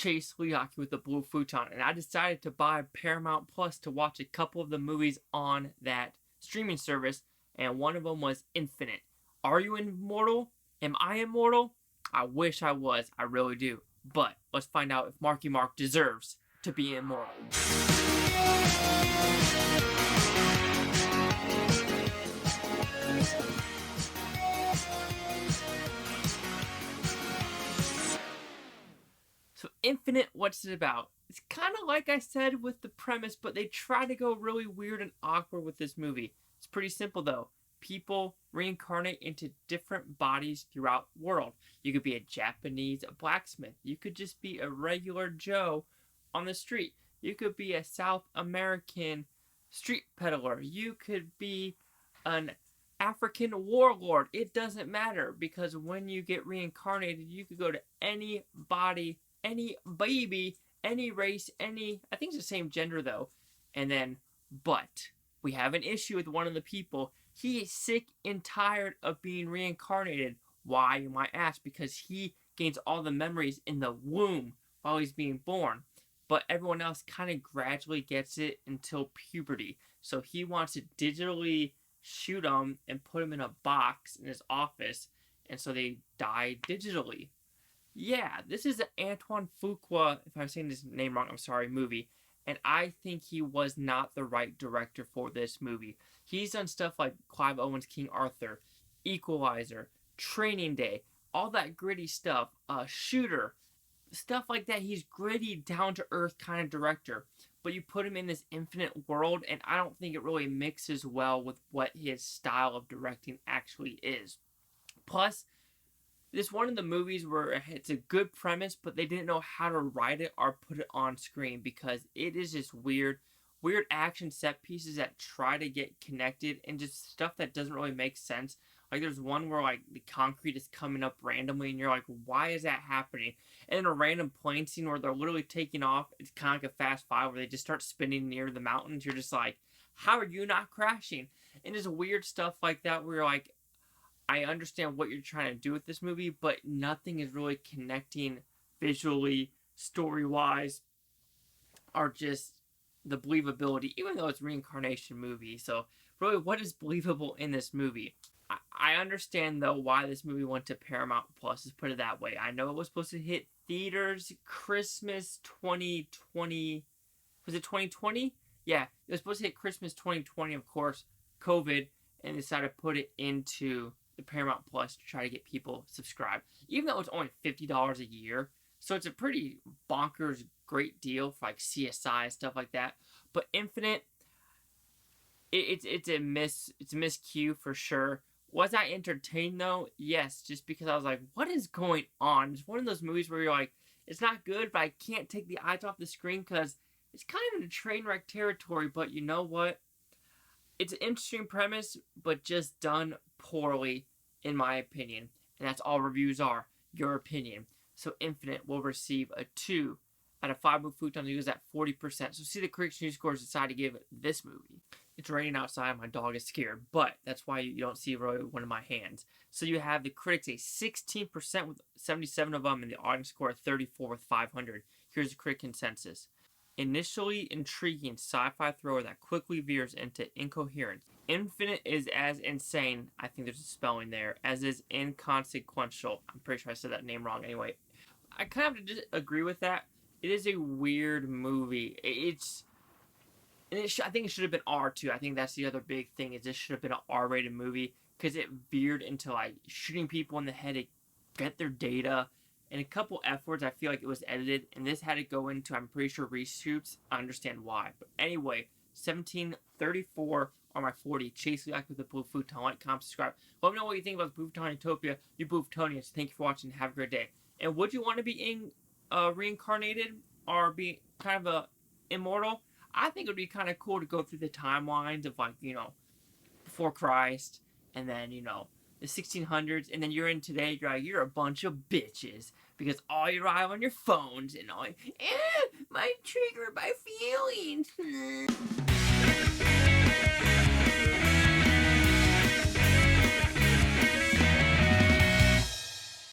Chase Leoc with the Blue Futon, and I decided to buy Paramount Plus to watch a couple of the movies on that streaming service, and one of them was Infinite. Are you immortal? Am I immortal? I wish I was. I really do. But let's find out if Marky Mark deserves to be immortal. So Infinite, what's it about? It's kind of like I said with the premise, but they try to go really weird and awkward with this movie. It's pretty simple though. People reincarnate into different bodies throughout the world. You could be a Japanese blacksmith. You could just be a regular Joe on the street. You could be a South American street peddler. You could be an African warlord. It doesn't matter, because when you get reincarnated, you could go to any body, any baby, any race, I think it's the same gender though. But we have an issue with one of the people. He is sick and tired of being reincarnated. Why, you might ask? Because he gains all the memories in the womb while he's being born. But everyone else kind of gradually gets it until puberty. So he wants to digitally shoot them and put them in a box in his office, and so they die digitally. Yeah, this is an Antoine Fuqua, if I'm saying this name wrong, I'm sorry, movie. And I think he was not the right director for this movie. He's done stuff like Clive Owen's King Arthur, Equalizer, Training Day, all that gritty stuff, Shooter, stuff like that. He's gritty, down-to-earth kind of director. But you put him in this infinite world, and I don't think it really mixes well with what his style of directing actually is. Plus, this one of the movies where it's a good premise, but they didn't know how to write it or put it on screen, because it is just weird action set pieces that try to get connected, and just stuff that doesn't really make sense. Like there's one where like the concrete is coming up randomly, and you're like, why is that happening? And then a random plane scene where they're literally taking off. It's kind of like a Fast Five where they just start spinning near the mountains. You're just like, how are you not crashing? And there's weird stuff like that where you're like, I understand what you're trying to do with this movie, but nothing is really connecting visually, story-wise, or just the believability, even though it's a reincarnation movie. So really, what is believable in this movie? I understand, though, why this movie went to Paramount Plus, let's put it that way. I know it was supposed to hit theaters Christmas 2020. Was it 2020? Yeah, it was supposed to hit Christmas 2020, of course, COVID, and decided to put it into the Paramount Plus to try to get people subscribed. Even though it's only $50 a year, so it's a pretty bonkers great deal for like CSI and stuff like that. But Infinite, it's a miscue for sure. Was I entertained though? Yes, just because I was like, what is going on? It's one of those movies where you're like, it's not good, but I can't take the eyes off the screen because it's kind of in a train wreck territory. But you know what? It's an interesting premise, but just done poorly, in my opinion. And that's all reviews are, your opinion. So Infinite will receive a 2 out of 5 Blue Futons. It was at 40%. So see the critics' news scores decide to give this movie. It's raining outside. My dog is scared. But that's why you don't see really one of my hands. So you have the critics a 16% with 77 of them, and the audience score 34 with 500. Here's the critic consensus. Initially intriguing sci-fi thriller that quickly veers into incoherence. Infinite is as insane, I think there's a spelling there, as is inconsequential. I'm pretty sure I said that name wrong anyway. I kind of just agree with that. It is a weird movie. I think it should have been R too. I think that's the other big thing, is this should have been an R-rated movie, because it veered into like shooting people in the head to get their data. And a couple F words, I feel like it was edited, and this had to go into, I'm pretty sure, reshoots. I understand why. But anyway, 1734 on my 40. Chase Leoc with the Blue Futon. Like, comment, subscribe. Let me know what you think about the Blue Futon Utopia. You Blue Futonians. Thank you for watching. Have a great day. And would you want to be reincarnated or be kind of immortal? I think it would be kind of cool to go through the timelines of, like, before Christ, and then, the 1600s, and then you're in today, you're a bunch of bitches, because all you eye on your phones, and all, might trigger my feelings.